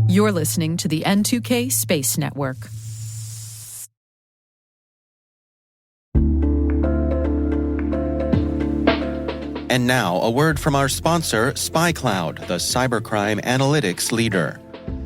You're listening to the N2K Space Network. And now, a word from our sponsor, SpyCloud, the cybercrime analytics leader.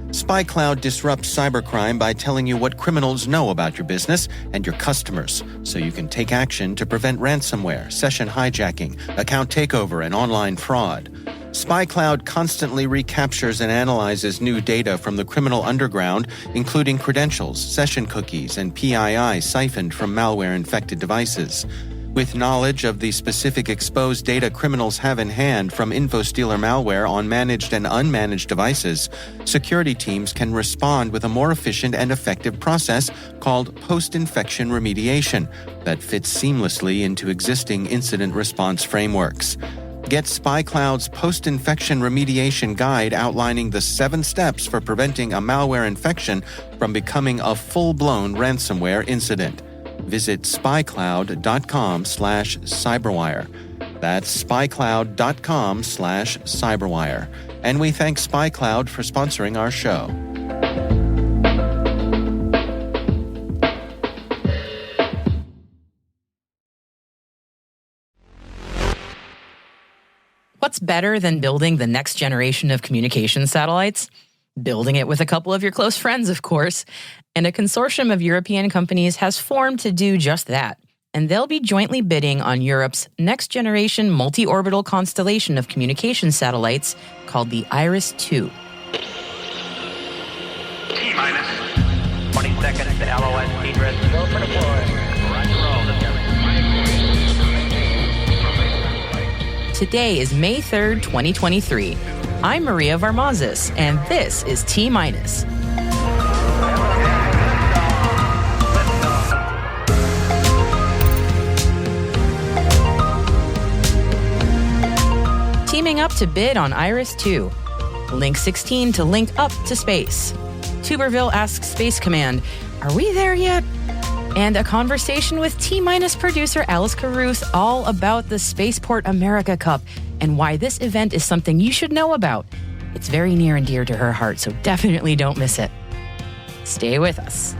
SpyCloud disrupts cybercrime by telling you what criminals know about your business and your customers, so you can take action to prevent ransomware, session hijacking, account takeover, and online fraud. SpyCloud constantly recaptures and analyzes new data from the criminal underground, including credentials, session cookies, and PII siphoned from malware-infected devices. With knowledge of the specific exposed data criminals have in hand from InfoStealer malware on managed and unmanaged devices, security teams can respond with a more efficient and effective process called post-infection remediation that fits seamlessly into existing incident response frameworks. Get SpyCloud's post-infection remediation guide outlining the 7 steps for preventing a malware infection from becoming a full-blown ransomware incident. Visit spycloud.com/cyberwire. That's spycloud.com/cyberwire. And we thank SpyCloud for sponsoring our show. What's better than building the next generation of communication satellites? Building it with a couple of your close friends, of course. And a consortium of European companies has formed to do just that. And they'll be jointly bidding on Europe's next-generation multi-orbital constellation of communication satellites called the IRIS2. T-minus 20 seconds to LOS T-dress. Go for deploy. Roger roll. Today is May 3rd, 2023. I'm Maria Varmazis, and this is T-minus. Teaming up to bid on IRIS2. Link 16 to link up to space. Tuberville asks Space Command, are we there yet? And a conversation with T-minus producer Alice Carruth all about the Spaceport America Cup and why this event is something you should know about. It's very near and dear to her heart, so definitely don't miss it. Stay with us.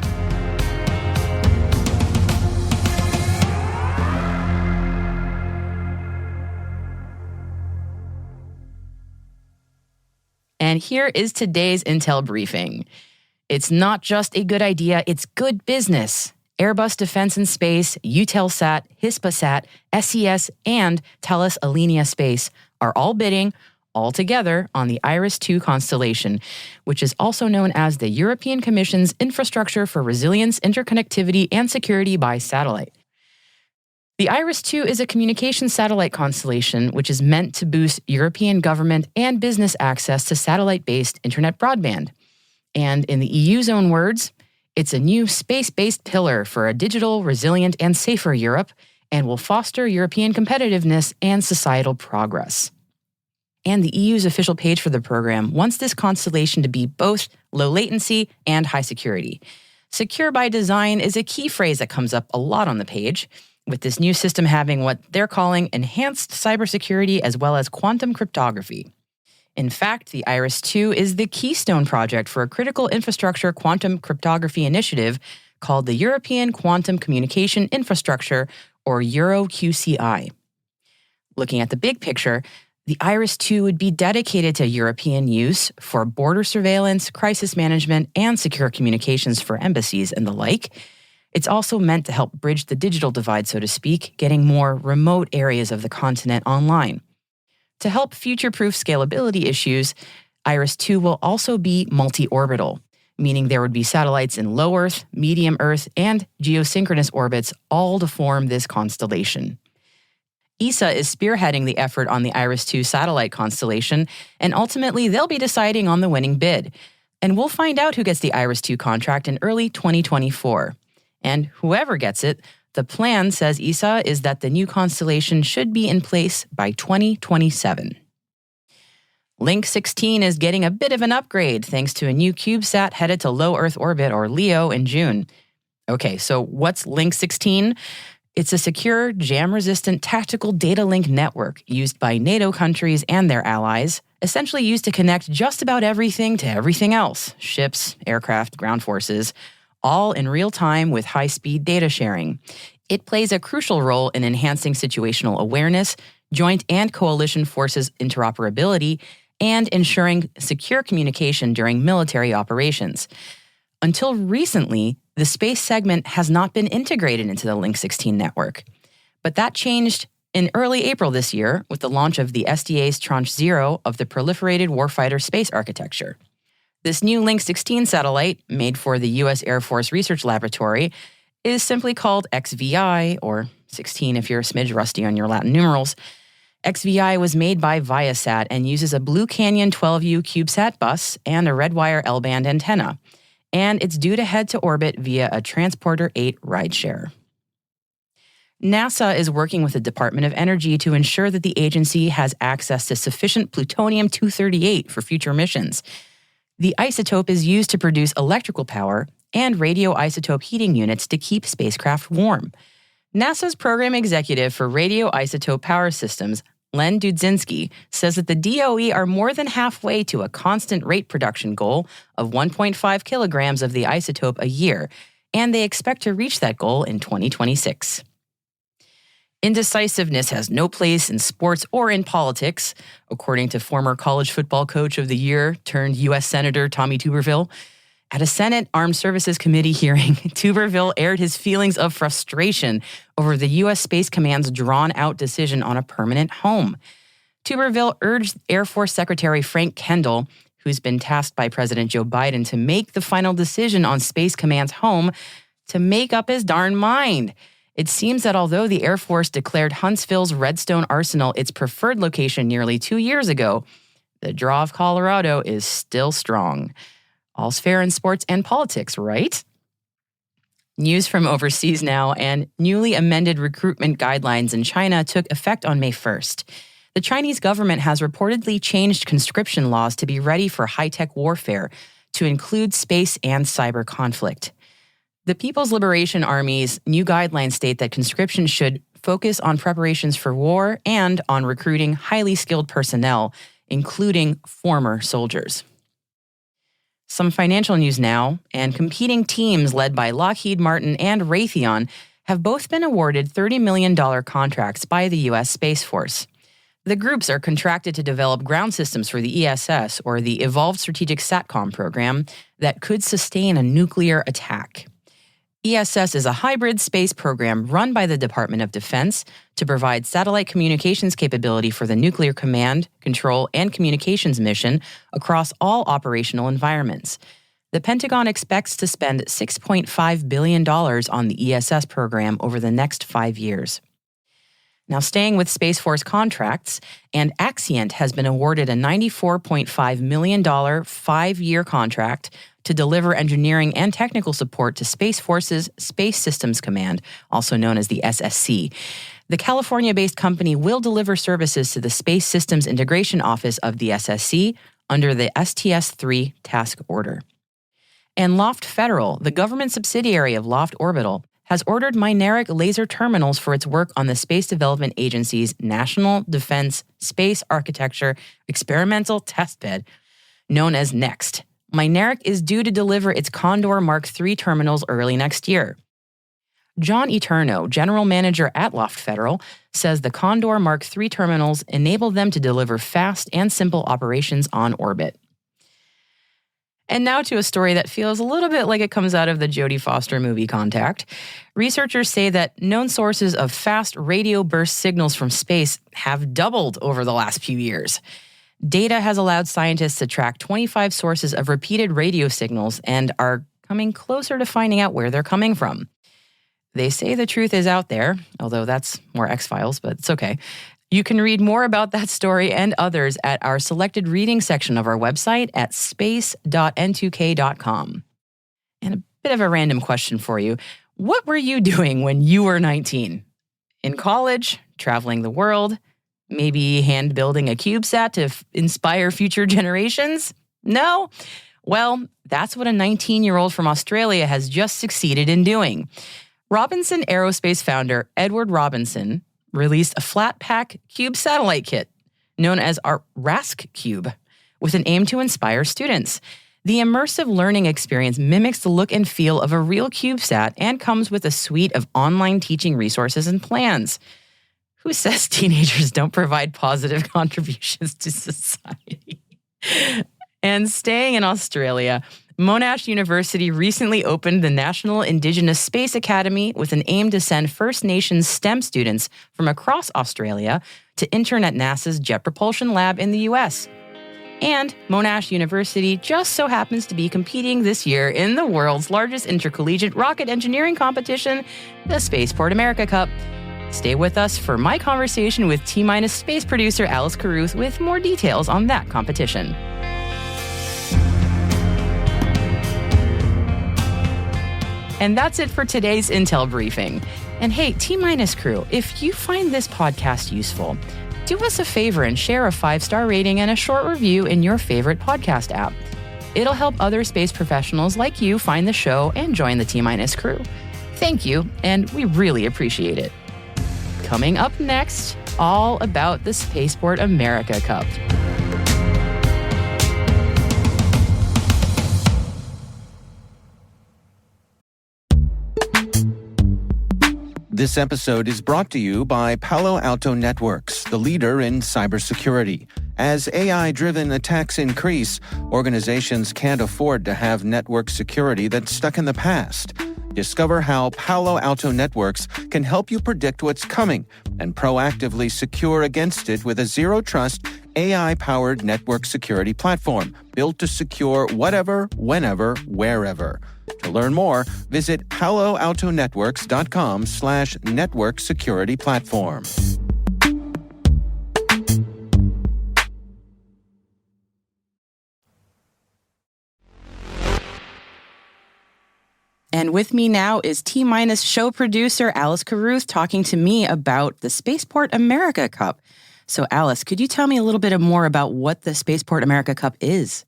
And here is today's Intel briefing. It's not just a good idea, it's good business. Airbus Defence and Space, Eutelsat, Hispasat, SES, and Thales Alenia Space are all bidding all together on the IRIS2 constellation, which is also known as the European Commission's Infrastructure for Resilience, Interconnectivity, and Security by Satellite. The IRIS2 is a communication satellite constellation which is meant to boost European government and business access to satellite-based internet broadband. And in the EU's own words, it's a new space-based pillar for a digital, resilient, and safer Europe, and will foster European competitiveness and societal progress. And the EU's official page for the program wants this constellation to be both low latency and high security. Secure by design is a key phrase that comes up a lot on the page, with this new system having what they're calling enhanced cybersecurity as well as quantum cryptography. In fact, the IRIS2 is the keystone project for a critical infrastructure quantum cryptography initiative called the European Quantum Communication Infrastructure, or EuroQCI. Looking at the big picture, the IRIS2 would be dedicated to European use for border surveillance, crisis management, and secure communications for embassies and the like. It's also meant to help bridge the digital divide, so to speak, getting more remote areas of the continent online. To help future-proof scalability issues, IRIS2 will also be multi-orbital, meaning there would be satellites in low Earth, medium Earth, and geosynchronous orbits, all to form this constellation. ESA is spearheading the effort on the IRIS2 satellite constellation, and ultimately they'll be deciding on the winning bid. And we'll find out who gets the IRIS2 contract in early 2024. And whoever gets it, the plan, says ESA, is that the new constellation should be in place by 2027. Link 16 is getting a bit of an upgrade thanks to a new cubesat headed to low Earth orbit, or LEO, in June. Okay, so what's Link 16? It's a secure, jam-resistant tactical data link network used by NATO countries and their allies, essentially used to connect just about everything to everything else, ships, aircraft, ground forces, all in real time with high-speed data sharing. It plays a crucial role in enhancing situational awareness, joint and coalition forces interoperability, and ensuring secure communication during military operations. Until recently, the space segment has not been integrated into the Link 16 network. But that changed in early April this year with the launch of the SDA's Tranche 0 of the Proliferated Warfighter Space Architecture. This new Link 16 satellite, made for the U.S. Air Force Research Laboratory, is simply called XVI, or 16 if you're a smidge rusty on your Latin numerals. XVI was made by Viasat and uses a Blue Canyon 12U CubeSat bus and a Redwire L-band antenna. And it's due to head to orbit via a Transporter 8 rideshare. NASA is working with the Department of Energy to ensure that the agency has access to sufficient plutonium-238 for future missions. The isotope is used to produce electrical power and radioisotope heating units to keep spacecraft warm. NASA's program executive for radioisotope power systems, Len Dudzinski, says that the DOE are more than halfway to a constant rate production goal of 1.5 kilograms of the isotope a year, and they expect to reach that goal in 2026. Indecisiveness has no place in sports or in politics, according to former college football coach of the year turned U.S. Senator Tommy Tuberville. At a Senate Armed Services Committee hearing, Tuberville aired his feelings of frustration over the U.S. Space Command's drawn-out decision on a permanent home. Tuberville urged Air Force Secretary Frank Kendall, who's been tasked by President Joe Biden to make the final decision on Space Command's home, to make up his darn mind. It seems that although the Air Force declared Huntsville's Redstone Arsenal its preferred location nearly 2 years ago, the draw of Colorado is still strong. All's fair in sports and politics, right? News from overseas now, and newly amended recruitment guidelines in China took effect on May 1st. The Chinese government has reportedly changed conscription laws to be ready for high-tech warfare, to include space and cyber conflict. The People's Liberation Army's new guidelines state that conscription should focus on preparations for war and on recruiting highly skilled personnel, including former soldiers. Some financial news now, and competing teams led by Lockheed Martin and Raytheon have both been awarded $30 million contracts by the U.S. Space Force. The groups are contracted to develop ground systems for the ESS, or the Evolved Strategic SATCOM program, that could sustain a nuclear attack. ESS is a hybrid space program run by the Department of Defense to provide satellite communications capability for the nuclear command, control, and communications mission across all operational environments. The Pentagon expects to spend $6.5 billion on the ESS program over the next 5 years. Now, staying with Space Force contracts, and Axient has been awarded a $94.5 million 5-year contract to deliver engineering and technical support to Space Force's Space Systems Command, also known as the SSC. The California-based company will deliver services to the Space Systems Integration Office of the SSC under the STS-3 task order. And Loft Federal, the government subsidiary of Loft Orbital, has ordered Mynaric laser terminals for its work on the Space Development Agency's National Defense Space Architecture Experimental Testbed, known as NEXT. Mynaric is due to deliver its Condor Mark III terminals early next year. John Eterno, general manager at Loft Federal, says the Condor Mark III terminals enable them to deliver fast and simple operations on orbit. And now to a story that feels a little bit like it comes out of the Jodie Foster movie Contact. Researchers say that known sources of fast radio burst signals from space have doubled over the last few years. Data has allowed scientists to track 25 sources of repeated radio signals and are coming closer to finding out where they're coming from. They say the truth is out there, although that's more X-Files, but it's okay. You can read more about that story and others at our selected reading section of our website at space.n2k.com. And a bit of a random question for you. What were you doing when you were 19? In college? Traveling the world? Maybe hand building a CubeSat to inspire future generations? No? Well, that's what a 19-year-old from Australia has just succeeded in doing. Robinson Aerospace founder Edward Robinson released a flat-pack cube satellite kit known as our RASC Cube with an aim to inspire students. The immersive learning experience mimics the look and feel of a real CubeSat and comes with a suite of online teaching resources and plans. Who says teenagers don't provide positive contributions to society? And staying in Australia, Monash University recently opened the National Indigenous Space Academy with an aim to send First Nations STEM students from across Australia to intern at NASA's Jet Propulsion Lab in the US. And Monash University just so happens to be competing this year in the world's largest intercollegiate rocket engineering competition, the Spaceport America Cup. Stay with us for my conversation with T- space producer Alice Carruth with more details on that competition. And that's it for today's Intel briefing. And hey, T- crew, if you find this podcast useful, do us a favor and share a 5-star rating and a short review in your favorite podcast app. It'll help other space professionals like you find the show and join the T- crew. Thank you, and we really appreciate it. Coming up next, all about the Spaceport America Cup. This episode is brought to you by Palo Alto Networks, the leader in cybersecurity. As AI-driven attacks increase, organizations can't afford to have network security that's stuck in the past. Discover how Palo Alto Networks can help you predict what's coming and proactively secure against it with a zero-trust, AI-powered network security platform built to secure whatever, whenever, wherever. To learn more, visit paloaltonetworks.com/network security platform. And with me now is T- show producer Alice Carruth talking to me about the Spaceport America Cup. So Alice, could you tell me a little bit more about what the Spaceport America Cup is?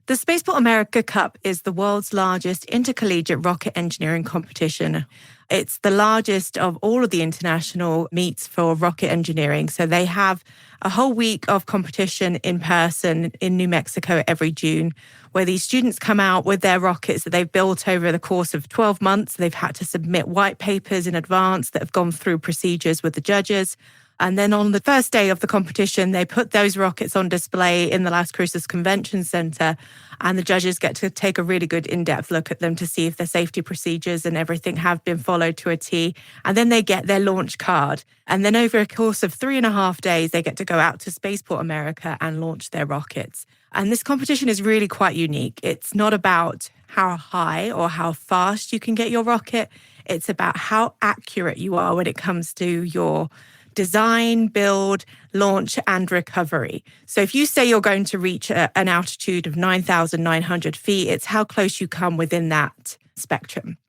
The Spaceport America Cup is the world's largest intercollegiate rocket engineering competition. It's the largest of all of the international meets for rocket engineering. So they have a whole week of competition in person in New Mexico every June, where these students come out with their rockets that they've built over the course of 12 months. They've had to submit white papers in advance that have gone through procedures with the judges. And then on the first day of the competition, they put those rockets on display in the Las Cruces Convention Center, and the judges get to take a really good in-depth look at them to see if their safety procedures and everything have been followed to a T. And then they get their launch card. And then over a course of 3.5 days, they get to go out to Spaceport America and launch their rockets. And this competition is really quite unique. It's not about how high or how fast you can get your rocket. It's about how accurate you are when it comes to your design, build, launch, and recovery. So if you say you're going to reach an altitude of 9,900 feet, it's how close you come within that spectrum.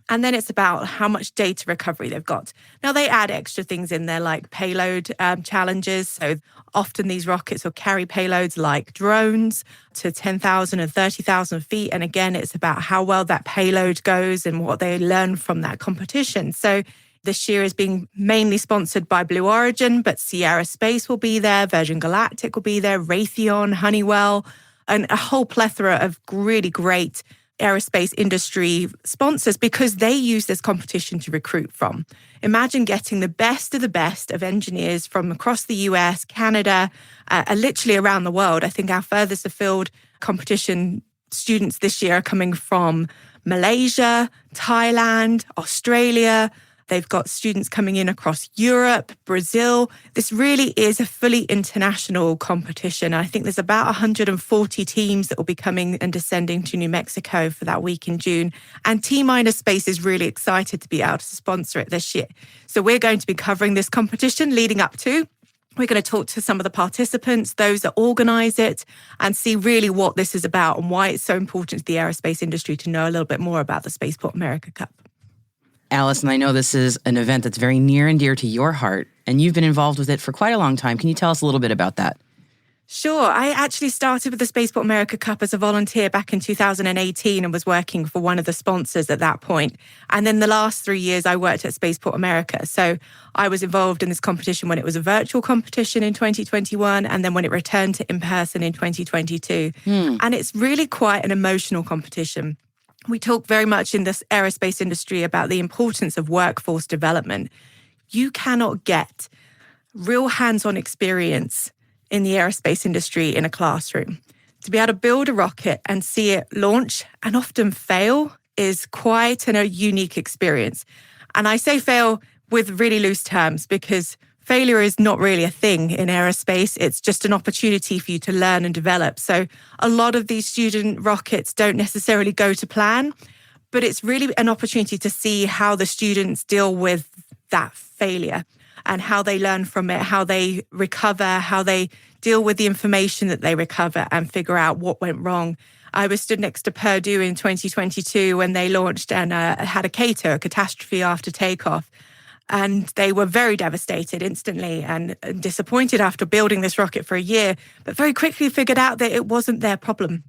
And then it's about how much data recovery they've got. Now, they add extra things in there like payload challenges. So often these rockets will carry payloads like drones to 10,000 and 30,000 feet. And again, it's about how well that payload goes and what they learn from that competition. So this year is being mainly sponsored by Blue Origin, but Sierra Space will be there, Virgin Galactic will be there, Raytheon, Honeywell, and a whole plethora of really great aerospace industry sponsors because they use this competition to recruit from. Imagine getting the best of engineers from across the US, Canada, literally around the world. I think our furthest afield competition students this year are coming from Malaysia, Thailand, Australia. They've got students coming in across Europe, Brazil. This really is a fully international competition. I think there's about 140 teams that will be coming and descending to New Mexico for that week in June. And T- Space is really excited to be able to sponsor it this year. So we're going to be covering this competition leading up to. We're going to talk to some of the participants, those that organise it, and see really what this is about and why it's so important to the aerospace industry to know a little bit more about the Spaceport America Cup. Alice, and I know this is an event that's very near and dear to your heart, and you've been involved with it for quite a long time. Can you tell us a little bit about that? Sure. I actually started with the Spaceport America Cup as a volunteer back in 2018 and was working for one of the sponsors at that point. And then the last 3 years I worked at Spaceport America. So I was involved in this competition when it was a virtual competition in 2021 and then when it returned to in-person in 2022. And it's really quite an emotional competition. We talk very much in this aerospace industry about the importance of workforce development. You cannot get real hands-on experience in the aerospace industry in a classroom. To be able to build a rocket and see it launch and often fail is quite a unique experience. And I say fail with really loose terms because failure is not really a thing in aerospace. It's just an opportunity for you to learn and develop. So a lot of these student rockets don't necessarily go to plan, but it's really an opportunity to see how the students deal with that failure and how they learn from it, how they recover, how they deal with the information that they recover and figure out what went wrong. I was stood next to Purdue in 2022 when they launched and had a CATO, a catastrophe after takeoff. And they were very devastated instantly and disappointed after building this rocket for a year, but very quickly figured out that it wasn't their problem.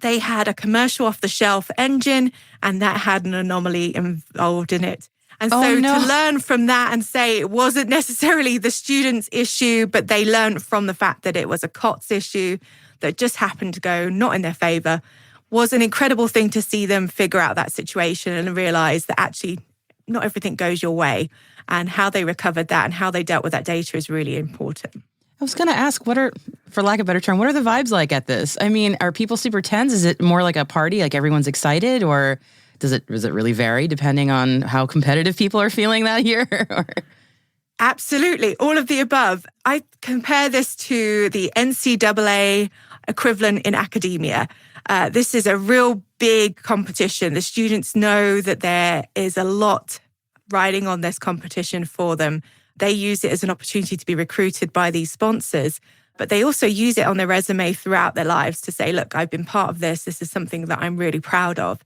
They had a commercial off-the-shelf engine and that had an anomaly involved in it. And so to learn from that and say it wasn't necessarily the student's issue, but they learned from the fact that it was a COTS issue that just happened to go not in their favor was an incredible thing to see them figure out that situation and realize that actually not everything goes your way and how they recovered that and how they dealt with that data is really important. I was going to ask, for lack of a better term, what are the vibes like at this? I mean, are people super tense? Is it more like a party, like everyone's excited, or does it really vary depending on how competitive people are feeling that year? Absolutely. All of the above. I compare this to the NCAA equivalent in academia. This is a real big competition. The students know that there is a lot riding on this competition for them. They use it as an opportunity to be recruited by these sponsors, but they also use it on their resume throughout their lives to say, look, I've been part of this. This is something that I'm really proud of.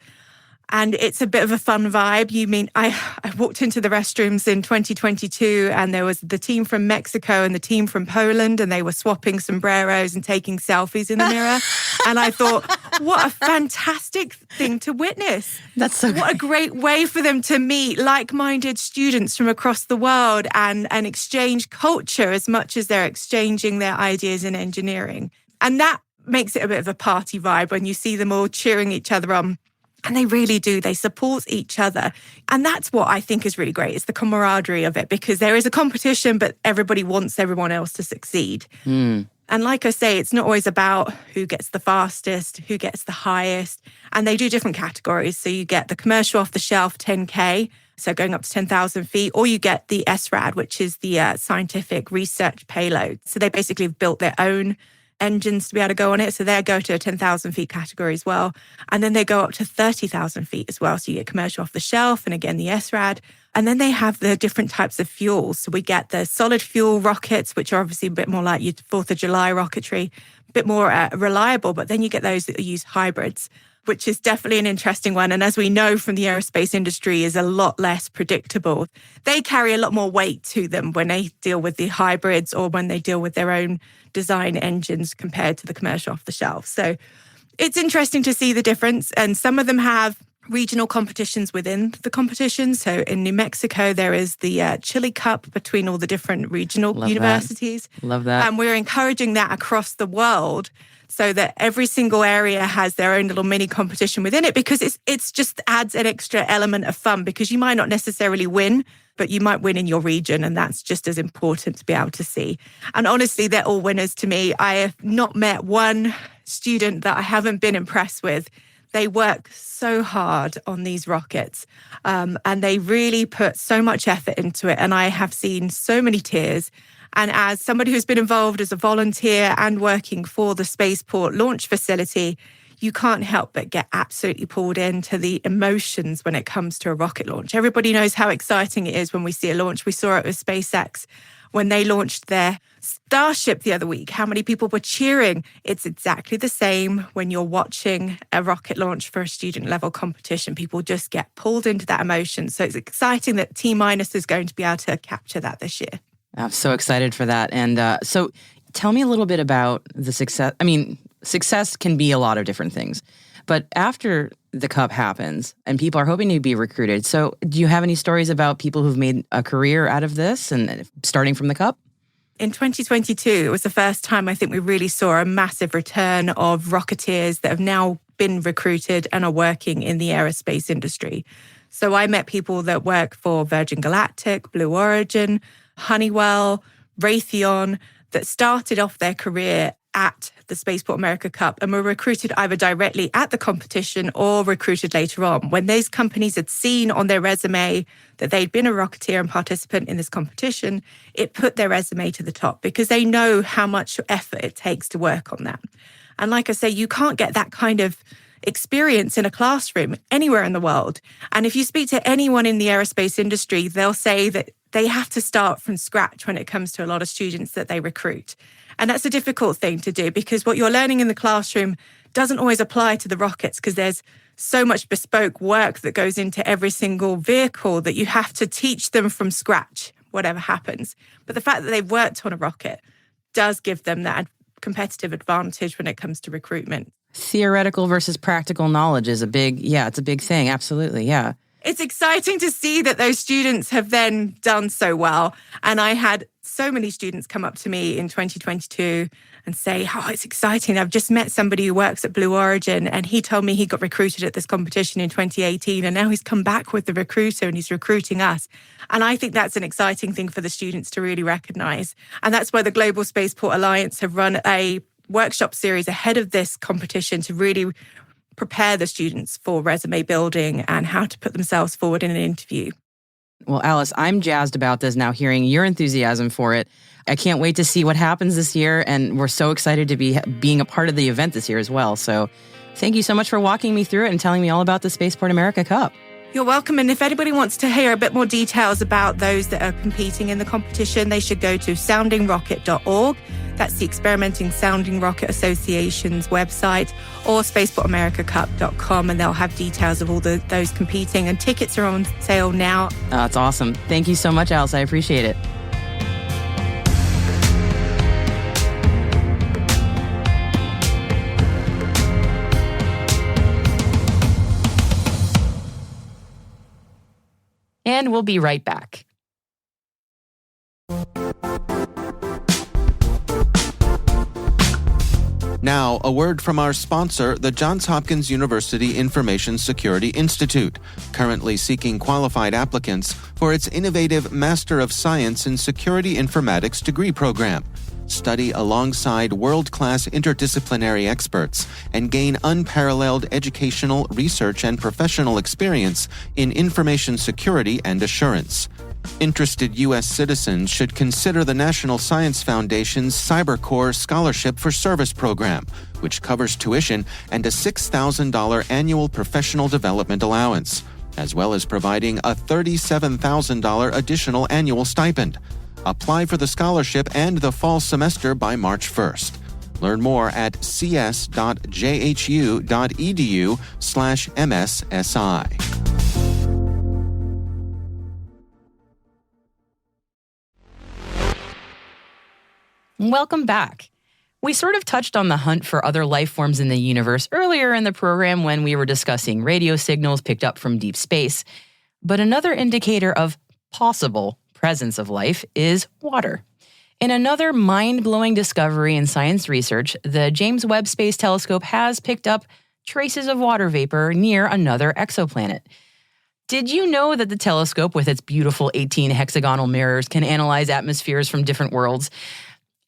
And it's a bit of a fun vibe. I walked into the restrooms in 2022 and there was the team from Mexico and the team from Poland and they were swapping sombreros and taking selfies in the mirror. And I thought, what a fantastic thing to witness. That's so What a great way for them to meet like-minded students from across the world and exchange culture as much as they're exchanging their ideas in engineering. And that makes it a bit of a party vibe when you see them all cheering each other on. And they really do. They support each other. And that's what I think is really great. It's the camaraderie of it because there is a competition, but everybody wants everyone else to succeed. And like I say, it's not always about who gets the fastest, who gets the highest. And they do different categories. So you get the commercial off-the-shelf 10K, so going up to 10,000 feet, or you get the SRAD, which is the scientific research payload. So they basically have built their own engines to be able to go on it. So they go to a 10,000 feet category as well. And then they go up to 30,000 feet as well. So you get commercial off the shelf and again, the SRAD. And then they have the different types of fuels. So we get the solid fuel rockets, which are obviously a bit more like your 4th of July rocketry, a bit more reliable. But then you get those that use hybrids, which is definitely an interesting one. And as we know from the aerospace industry, is a lot less predictable. They carry a lot more weight to them when they deal with the hybrids or when they deal with their own design engines compared to the commercial off the shelf. So it's interesting to see the difference. And some of them have regional competitions within the competition. So in New Mexico, there is the Chili Cup between all the different regional universities. Love that. And we're encouraging that across the world so that every single area has their own little mini competition within it because it's just adds an extra element of fun because you might not necessarily win, but you might win in your region, and that's just as important to be able to see. And honestly, they're all winners to me. I have not met one student that I haven't been impressed with. They work so hard on these rockets, and they really put so much effort into it. And I have seen so many tears. And as somebody who's been involved as a volunteer and working for the spaceport launch facility, you can't help but get absolutely pulled into the emotions when it comes to a rocket launch. Everybody knows how exciting it is when we see a launch. We saw it with SpaceX when they launched their Starship the other week, how many people were cheering. It's exactly the same when you're watching a rocket launch for a student level competition. People just get pulled into that emotion. So it's exciting that T- is going to be able to capture that this year. I'm so excited for that. And so tell me a little bit about the success. I mean, success can be a lot of different things. But after the Cup happens and people are hoping to be recruited, so do you have any stories about people who've made a career out of this and starting from the Cup? In 2022, it was the first time I think we really saw a massive return of rocketeers that have now been recruited and are working in the aerospace industry. So I met people that work for Virgin Galactic, Blue Origin, Honeywell, Raytheon, that started off their career at the Spaceport America Cup and were recruited either directly at the competition or recruited later on. When those companies had seen on their resume that they'd been a rocketeer and participant in this competition, it put their resume to the top because they know how much effort it takes to work on that. And like I say, you can't get that kind of experience in a classroom anywhere in the world. And if you speak to anyone in the aerospace industry, they'll say that they have to start from scratch when it comes to a lot of students that they recruit. And that's a difficult thing to do because what you're learning in the classroom doesn't always apply to the rockets because there's so much bespoke work that goes into every single vehicle that you have to teach them from scratch, whatever happens. But the fact that they've worked on a rocket does give them that competitive advantage when it comes to recruitment. Theoretical versus practical knowledge is it's a big thing. Absolutely, yeah. It's exciting to see that those students have then done so well. And I had so many students come up to me in 2022 and say, oh, it's exciting. I've just met somebody who works at Blue Origin and he told me he got recruited at this competition in 2018 and now he's come back with the recruiter and he's recruiting us. And I think that's an exciting thing for the students to really recognize. And that's why the Global Spaceport Alliance have run a workshop series ahead of this competition to really prepare the students for resume building and how to put themselves forward in an interview. Well, Alice, I'm jazzed about this now, hearing your enthusiasm for it. I can't wait to see what happens this year, and we're so excited to be being a part of the event this year as well. So thank you so much for walking me through it and telling me all about the Spaceport America Cup. You're welcome. And if anybody wants to hear a bit more details about those that are competing in the competition, they should go to soundingrocket.org. That's the Experimenting Sounding Rocket Association's website, or spaceportamericacup.com, and they'll have details of all those competing. And tickets are on sale now. That's awesome. Thank you so much, Alice. I appreciate it. And we'll be right back. Now, a word from our sponsor, the Johns Hopkins University Information Security Institute, currently seeking qualified applicants for its innovative Master of Science in Security Informatics degree program. Study alongside world-class interdisciplinary experts and gain unparalleled educational, research, and professional experience in information security and assurance. Interested U.S. citizens should consider the National Science Foundation's CyberCorps Scholarship for Service program, which covers tuition and a $6,000 annual professional development allowance, as well as providing a $37,000 additional annual stipend. Apply for the scholarship and the fall semester by March 1st. Learn more at cs.jhu.edu/MSSI. Welcome back. We sort of touched on the hunt for other life forms in the universe earlier in the program when we were discussing radio signals picked up from deep space. But another indicator of possible presence of life is water. In another mind-blowing discovery in science research, the James Webb Space Telescope has picked up traces of water vapor near another exoplanet. Did you know that the telescope, with its beautiful 18 hexagonal mirrors, can analyze atmospheres from different worlds?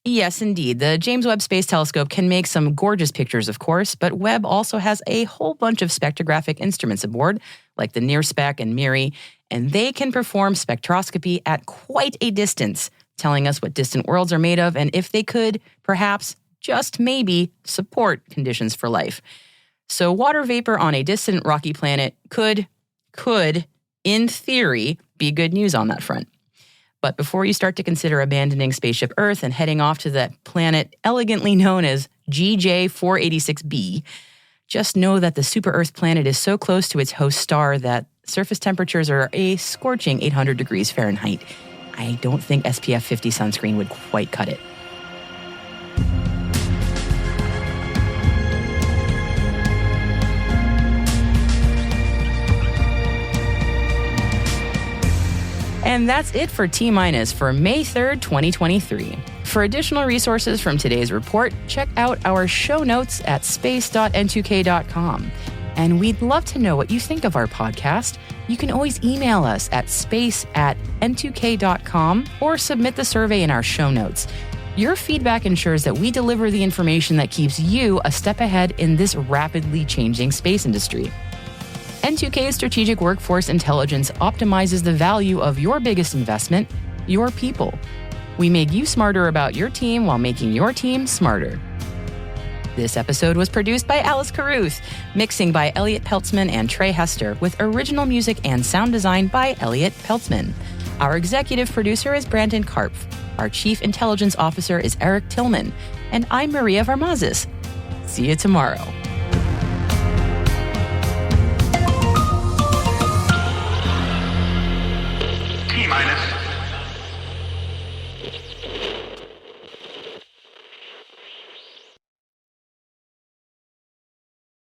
Yes, indeed. The James Webb Space Telescope can make some gorgeous pictures, of course, but Webb also has a whole bunch of spectrographic instruments aboard, like the NIRSpec and MIRI, and they can perform spectroscopy at quite a distance, telling us what distant worlds are made of and if they could, perhaps, just maybe, support conditions for life. So water vapor on a distant rocky planet could, in theory, be good news on that front. But before you start to consider abandoning Spaceship Earth and heading off to that planet elegantly known as GJ486b, just know that the super-Earth planet is so close to its host star that surface temperatures are a scorching 800 degrees Fahrenheit. I don't think SPF 50 sunscreen would quite cut it. And that's it for T-Minus for May 3rd, 2023. For additional resources from today's report, check out our show notes at space.n2k.com. And we'd love to know what you think of our podcast. You can always email us at space@n2k.com or submit the survey in our show notes. Your feedback ensures that we deliver the information that keeps you a step ahead in this rapidly changing space industry. N2K's strategic workforce intelligence optimizes the value of your biggest investment, your people. We make you smarter about your team while making your team smarter. This episode was produced by Alice Carruth, mixing by Elliot Peltzman and Trey Hester, with original music and sound design by Elliot Peltzman. Our executive producer is Brandon Karpf. Our chief intelligence officer is Eric Tillman. And I'm Maria Varmazis. See you tomorrow.